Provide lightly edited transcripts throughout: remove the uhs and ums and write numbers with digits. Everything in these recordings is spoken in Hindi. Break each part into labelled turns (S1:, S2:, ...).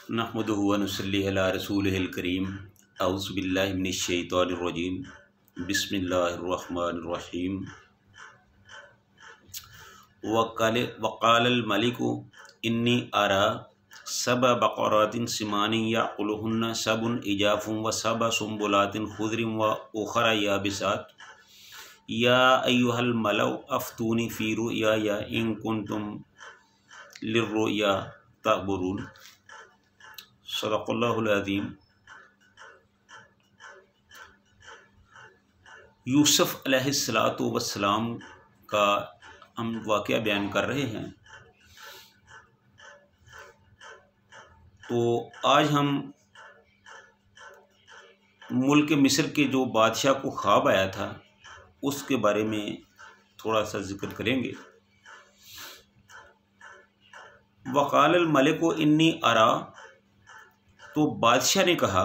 S1: नहमदुहु व नुसल्ली अला रसूलिहिल करीम। औज़ु बिल्लाहि मिनश शैतानिर रजीम। बिस्मिल्लाहिर रहमानिर रहीम। वक़ालल मलिकु इन्नी अरा सबअ बक़रातिन सिमानिन यअकुलुहुन्ना सबउन इजाफुन व सबअ सुंबुलातिन खुज़रिन व उख़रा याबिसात या अय्युहल मलउ अफ्तूनी फ़ी रुअया इन कुंतुम लिर्रुअया तअबुरून। सदक़ल्लाहुल अज़ीम। यूसुफ़ अलैहिस्सलातु वस्सलाम का हम वाक़या बयान कर रहे हैं। तो आज हम मुल्क मिस्र के जो बादशाह को ख्वाब आया था उसके बारे में थोड़ा सा जिक्र करेंगे। वक़ालल मलिकु इन्नी अरा, तो बादशाह ने कहा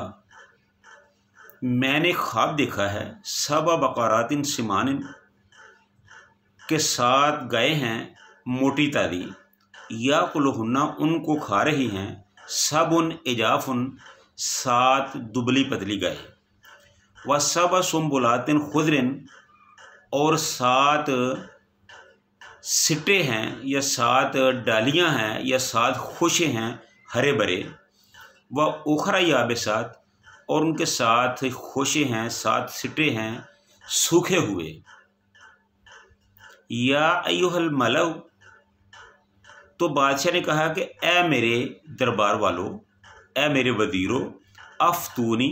S1: मैंने ख्वाब देखा है सबअ बक़रातिन सिमानिन के 7 गाय हैं मोटी ताज़ी, याकुलुहुन्ना उनको खा रही हैं, सबउन इजाफुन 7 दुबली पतली गाय, व सबअ सुंबुलातिन खुज़रिन और 7 सिट्टे हैं या 7 डालियां हैं या 7 खुशे हैं हरे भरे, व उखरा याबिसात और उनके 7 खुशे हैं 7 सिट्टे हैं सूखे हुए। या अय्युहल मलउ, तो बादशाह ने कहा कि ए मेरे दरबार वालों, ए मेरे वज़ीरों, अफ्तूनी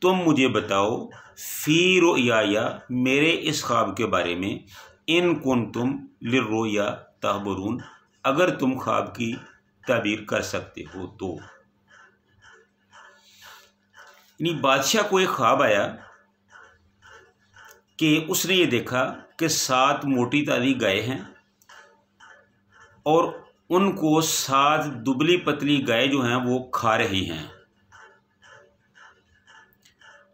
S1: तुम मुझे बताओ, फ़ी रुअया मेरे इस ख्वाब के बारे में, इन कुंतुम लिर्रुअया तअबुरून अगर तुम ख्वाब की ताबीर कर सकते हो तो। यानी बादशाह को एक ख्वाब आया कि उसने ये देखा कि 7 मोटी ताज़ी गाय हैं और उनको 7 दुबली पतली गाय जो हैं वो खा रही हैं,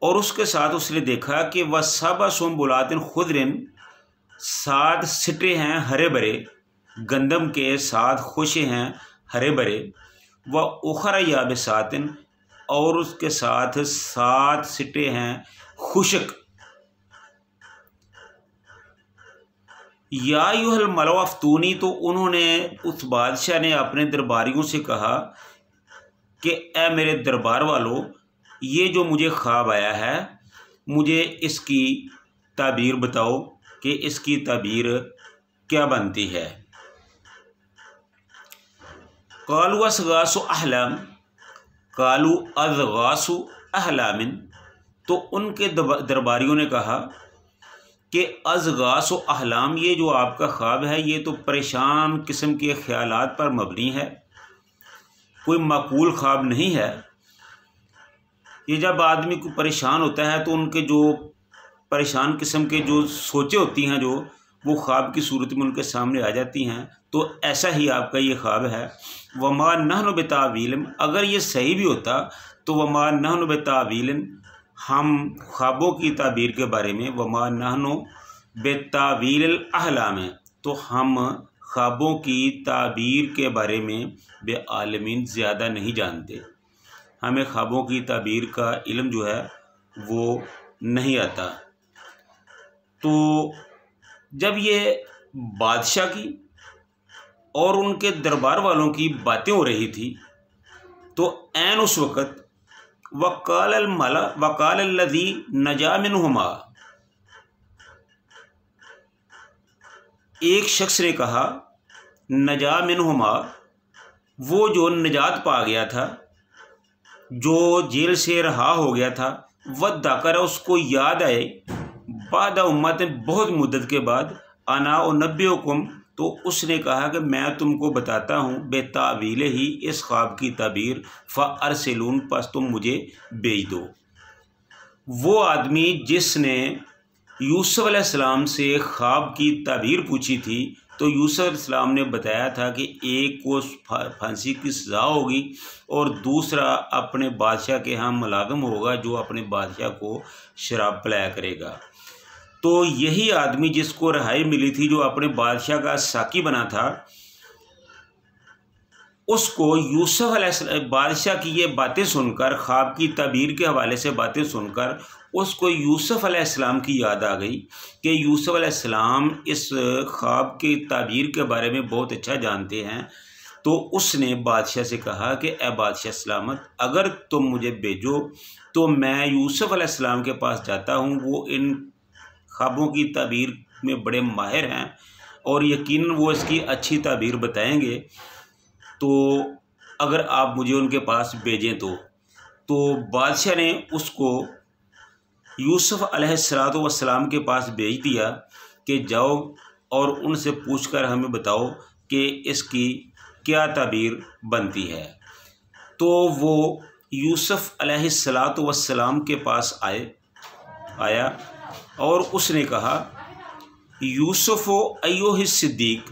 S1: और उसके साथ उसने देखा कि वह सबअ सुंबुलातिन खुज़रिन 7 सिट्टे हैं हरे भरे, गंदम के 7 खुशे हैं हरे भरे, व उखरा याबिसातिन और उसके साथ 7 सिट्टे हैं खुशक। या अय्युहल मलउ अफ्तूनी, तो उन्होंने उस बादशाह ने अपने दरबारियों से कहा कि ए मेरे दरबार वालों, ये जो मुझे ख्वाब आया है मुझे इसकी ताबीर बताओ कि इसकी ताबीर क्या बनती है। कालू असगासु अहलाम, कालू अज़गासु अहलामिन, तो उनके दरबारियों ने कहा कि अज़गासु अहलाम, ये जो आपका ख्वाब है ये तो परेशान किस्म के ख्यालात पर मबनी है, कोई माकूल ख्वाब नहीं है। ये जब आदमी को परेशान होता है तो उनके जो परेशान किस्म के जो सोचें होती हैं जो वो ख्वाब की सूरत में उनके सामने आ जाती हैं। तो ऐसा ही आपका ये ख्वाब है। वमा नहनु बितावीलिन, अगर ये सही भी होता तो वमा नहनु बितावीलिन, हम ख्वाबों की ताबीर के बारे में, वमा नहनु बितावीलिल अहलाम, तो हम ख्वाबों की ताबीर के बारे में बेआलमीन ज़्यादा नहीं जानते, हमें ख्वाबों की ताबीर का इल्म जो है वो नहीं आता। तो जब ये बादशाह की और उनके दरबार वालों की बातें हो रही थी तो ऐन उस वक़्त वक़ालल लज़ी नजा मिनहुमा, एक शख्स ने कहा नजा मिनहुमा, वो जो निजात पा गया था, जो जेल से रहा हो गया था, वह दाकर उसको याद आए बाद उम्मत, बहुत मुद्दत के बाद, अना उनब्बिउकुम, तो उसने कहा कि मैं तुमको बताता हूँ बेतावील ही, इस ख्वाब की ताबीर, फ़अरसिलून, पास तुम मुझे भेज दो। वो आदमी जिसने यूसुफ़ अलैहिस्सलाम से ख्वाब की ताबीर पूछी थी तो यूसुफ़ अलैहिस्सलाम ने बताया था कि एक को फांसी की सज़ा होगी और दूसरा अपने बादशाह के यहाँ मुलाज़िम होगा जो अपने बादशाह को शराब पिलाया करेगा। तो यही आदमी जिसको रिहाई मिली थी, जो अपने बादशाह का साकी बना था, उसको यूसुफ अलैहिस्सलाम बादशाह की ये बातें सुनकर, ख्वाब की ताबीर के हवाले से बातें सुनकर उसको यूसुफ अलैहिस्सलाम की याद आ गई कि यूसुफ अलैहिस्सलाम इस ख्वाब की ताबीर के बारे में बहुत अच्छा जानते हैं। तो उसने बादशाह से कहा कि ए बादशाह सलामत, अगर तुम मुझे भेजो तो मैं यूसुफ अलैहिस्सलाम के पास जाता हूँ, वो इन ख्वाबों की ताबीर में बड़े माहिर हैं और यकीनन वो इसकी अच्छी ताबीर बताएंगे। तो अगर आप मुझे उनके पास भेजें तो बादशाह ने उसको यूसुफ अलैहिस्सलातु वस्सलाम के पास भेज दिया कि जाओ और उनसे पूछकर हमें बताओ कि इसकी क्या ताबीर बनती है। तो वो यूसुफ अलैहिस्सलातु वस्सलाम के पास आया और उसने कहा, यूसुफ अय्युहिस सिद्दीक,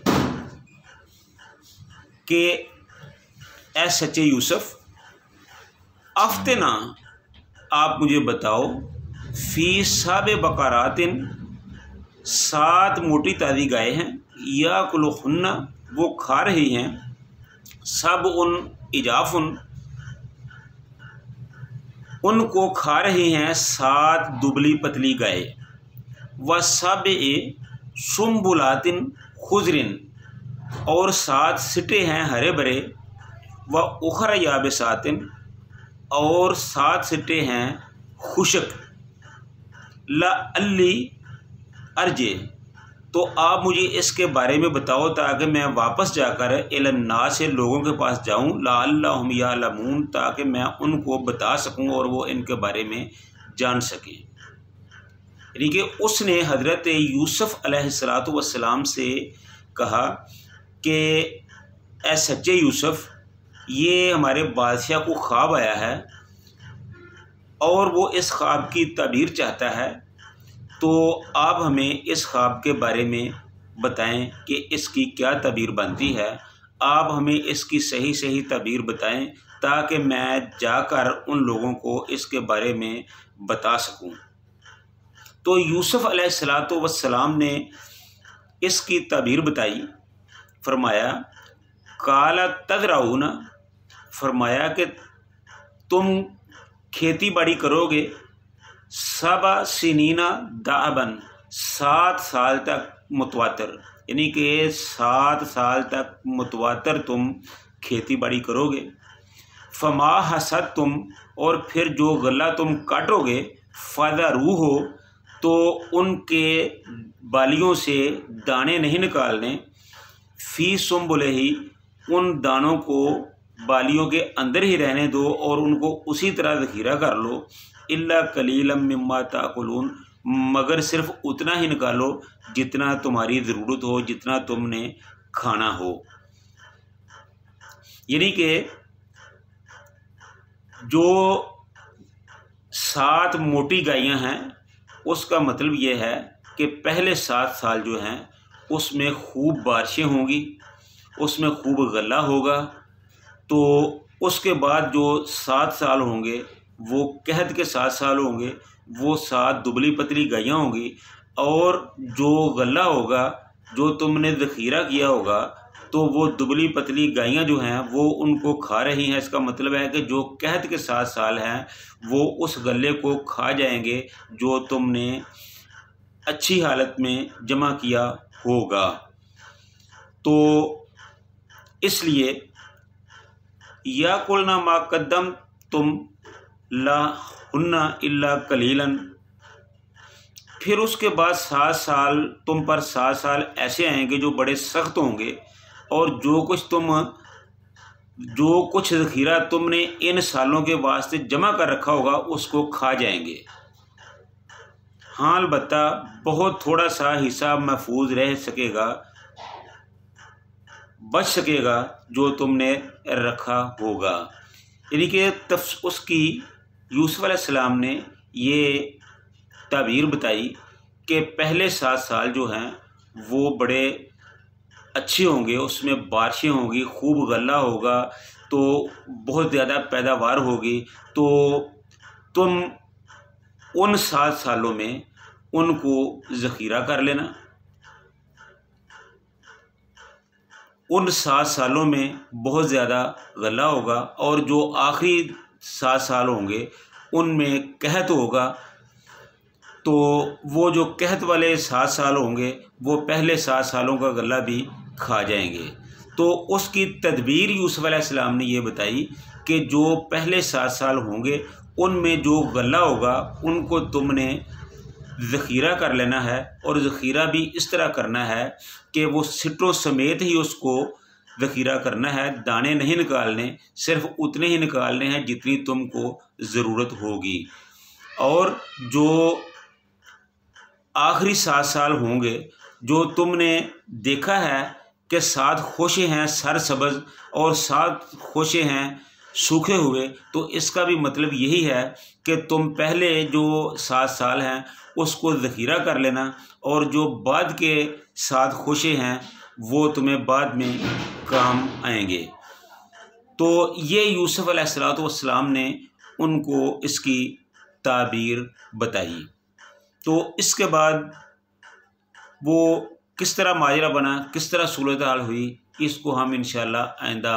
S1: के ए सच्चे यूसुफ, अफ्तना, आप मुझे बताओ, फ़ी साबे बकरातिन, 7 मोटी ताज़ी गाय हैं, या कुलुखुन्ना, वो खा रही हैं, सब उन इजाफुन, उनको खा रही हैं 7 दुबली पतली गाय, व सब सुम्बुलातिन खुजरिन, और 7 सिटे हैं हरे भरे, व उखर याबिसातिन, और 7 सिटे हैं खुशक, ला अल्ली अर्जे, तो आप मुझे इसके बारे में बताओ ताकि मैं वापस जाकर इलन्नास से लोगों के पास जाऊँ, लअल्लहुम यालमून, ताकि मैं उनको बता सकूँ और वो इनके बारे में जान सकें। यानी कि उसने हज़रत यूसुफ अलैहिस्सलातु वस्सलाम से कहा कि ए सच्चे यूसुफ, ये हमारे बादशाह को ख्वाब आया है और वो इस ख्वाब की ताबीर चाहता है, तो आप हमें इस ख्वाब के बारे में बताएं कि इसकी क्या ताबीर बनती है। आप हमें इसकी सही सही ताबीर बताएं ताकि मैं जाकर उन लोगों को इसके बारे में बता सकूं। तो यूसुफ अलैहिस्सलातु वस्सलाम ने इसकी ताबीर बताई। फरमाया, काला तज़रऊना, फरमाया कि तुम खेती बाड़ी करोगे, सबा सिनीना दाबन, 7 साल तक मुतवातर, यानी कि 7 साल तक मुतवातर तुम खेती बाड़ी करोगे। फमा हसद तुम, और फिर जो गला तुम काटोगे, फ़दरू हो, तो उनके बालियों से दाने नहीं निकालने, फ़ी सुम्बुलही, उन दानों को बालियों के अंदर ही रहने दो और उनको उसी तरह ज़ख़ीरा कर लो। इल्ला कलीलम मिम्मा ताकुलून, मगर सिर्फ उतना ही निकालो जितना तुम्हारी ज़रूरत हो, जितना तुमने खाना हो। यानी कि जो 7 मोटी गायें हैं, उसका मतलब ये है कि पहले 7 साल जो हैं उसमें खूब बारिशें होंगी, उसमें खूब गला होगा। तो उसके बाद जो 7 साल होंगे वो कहत के 7 साल होंगे, वो 7 दुबली पतली गायें होंगी, और जो गला होगा, जो तुमने ज़ख़ीरा किया होगा, तो वो दुबली पतली गायें जो हैं वो उनको खा रही हैं। इसका मतलब है कि जो कहत के 7 साल हैं वो उस गले को खा जाएंगे जो तुमने अच्छी हालत में जमा किया होगा। तो इसलिए या कुलना मा कद्दम तुम ला हुन्ना इल्ला कलीलन, फिर उसके बाद 7 साल तुम पर 7 साल ऐसे आएंगे जो बड़े सख्त होंगे, और जो कुछ ज़ख़ीरा तुमने इन सालों के वास्ते जमा कर रखा होगा उसको खा जाएंगे। हाँ, अलबत्ता बहुत थोड़ा सा हिस्सा महफूज रह सकेगा, बच सकेगा, जो तुमने रखा होगा। यानी कि उसकी यूसुफ अलैहिस्सलाम ने ये ताबीर बताई कि पहले 7 साल जो हैं वो बड़े अच्छे होंगे, उसमें बारिशें होंगी, खूब गला होगा, तो बहुत ज़्यादा पैदावार होगी। तो तुम उन 7 सालों में उनको ज़ख़ीरा कर लेना, उन 7 सालों में बहुत ज़्यादा गला होगा और जो आखिरी 7 साल होंगे उनमें कहत होगा। तो वो जो कहत वाले 7 साल होंगे वो पहले 7 सालों का गला भी खा जाएंगे। तो उसकी तदबीर यूसुफ अलैहिस्सलाम ने ये बताई कि जो पहले 7 साल होंगे उनमें जो गला होगा उनको तुमने ज़ख़ीरा कर लेना है, और ज़ख़ीरा भी इस तरह करना है कि वो सिटों समेत ही उसको ज़ख़ीरा करना है, दाने नहीं निकालने, सिर्फ़ उतने ही निकालने हैं जितनी तुमको ज़रूरत होगी। और जो आखिरी 7 साल होंगे जो तुमने देखा है कि 7 खोशे हैं सरसब्ज़ और 7 खोशे हैं सूखे हुए, तो इसका भी मतलब यही है कि तुम पहले जो 7 साल हैं उसको ज़ख़ीरा कर लेना, और जो बाद के 7 खोशे हैं वो तुम्हें बाद में काम आएंगे। तो ये यूसुफ अलैहिस्सलाम ने उनको इसकी ताबीर बताई। तो इसके बाद वो किस तरह माजरा बना, किस तरह सूरत हाल हुई, इसको हम इंशाअल्लाह आइंदा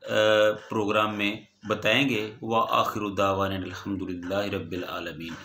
S1: प्रोग्राम में बताएंगे। व आखिरु दावाना अल्हम्दुलिल्लाहि रब्बिल आलमीन।